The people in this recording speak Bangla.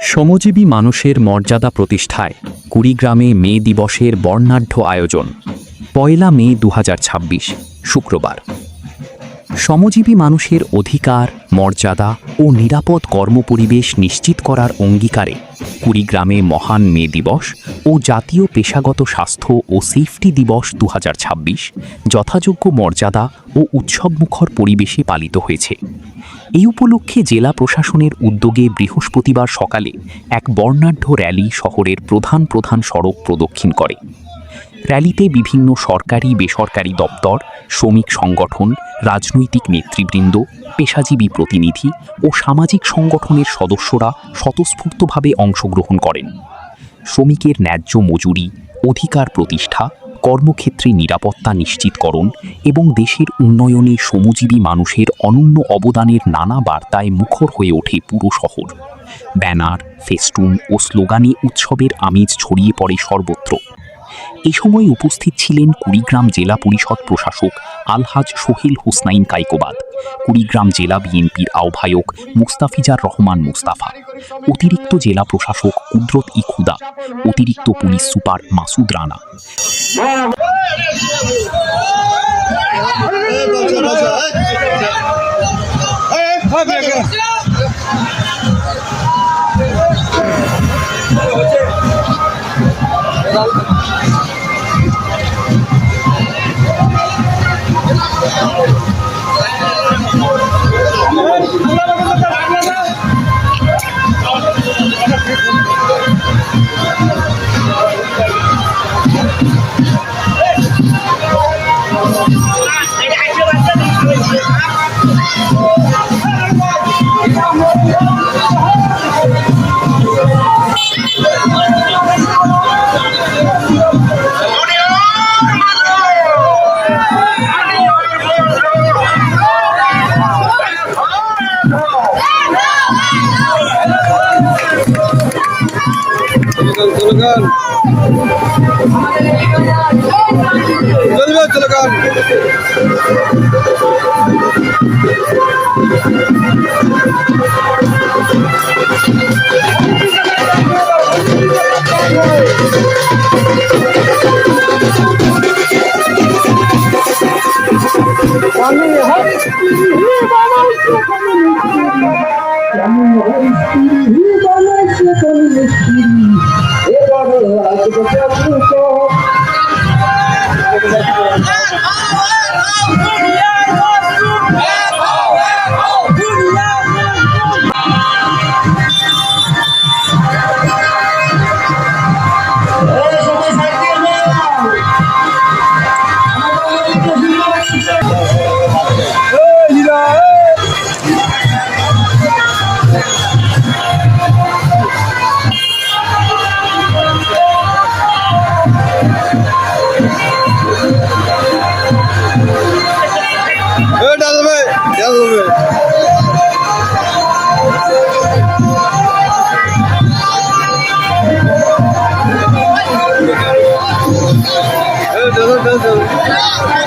শ্রমজীবী মানুষের মর্যাদা প্রতিষ্ঠায় কুড়িগ্রামে মে দিবসের বর্ণাঢ্য আয়োজন। ১ মে ২০২৬ শুক্রবার। শ্রমজীবী মানুষের অধিকার, মর্যাদা ও নিরাপদ কর্মপরিবেশ নিশ্চিত করার অঙ্গীকারে কুড়িগ্রামে মহান মে দিবস ও জাতীয় পেশাগত স্বাস্থ্য ও সেফটি দিবস ২০২৬ যথাযোগ্য মর্যাদা ও উৎসবমুখর পরিবেশে পালিত হয়েছে। এই উপলক্ষে জেলা প্রশাসনের উদ্যোগে বৃহস্পতিবার সকালে এক বর্ণাঢ্য র্যালি শহরের প্রধান প্রধান সড়ক প্রদক্ষিণ করে। র্যালিতে বিভিন্ন সরকারি বেসরকারি দপ্তর, শ্রমিক সংগঠন, রাজনৈতিক নেতৃবৃন্দ, পেশাজীবী প্রতিনিধি ও সামাজিক সংগঠনের সদস্যরা স্বতঃস্ফূর্তভাবে অংশগ্রহণ করেন। শ্রমিকের ন্যায্য মজুরি, অধিকার প্রতিষ্ঠা, কর্মক্ষেত্রে নিরাপত্তা নিশ্চিতকরণ এবং দেশের উন্নয়নে শ্রমজীবী মানুষের অনন্য অবদানের নানা বার্তায় মুখর হয়ে ওঠে পুরো শহর। ব্যানার, ফেস্টুন ও স্লোগানে উৎসবের আমেজ ছড়িয়ে পড়ে সর্বত্র। এ সময় উপস্থিত ছিলেন কুড়িগ্রাম জেলা পরিষদ প্রশাসক আলহাজ সোহেল হোসনাইন কায়কোবাদ, কুড়িগ্রাম জেলা বিএনপির আহ্বায়ক মুস্তাফিজার রহমান মুস্তাফা, অতিরিক্ত জেলা প্রশাসক কুদরত ই খুদা, অতিরিক্ত police super Masud Rana. Doesn't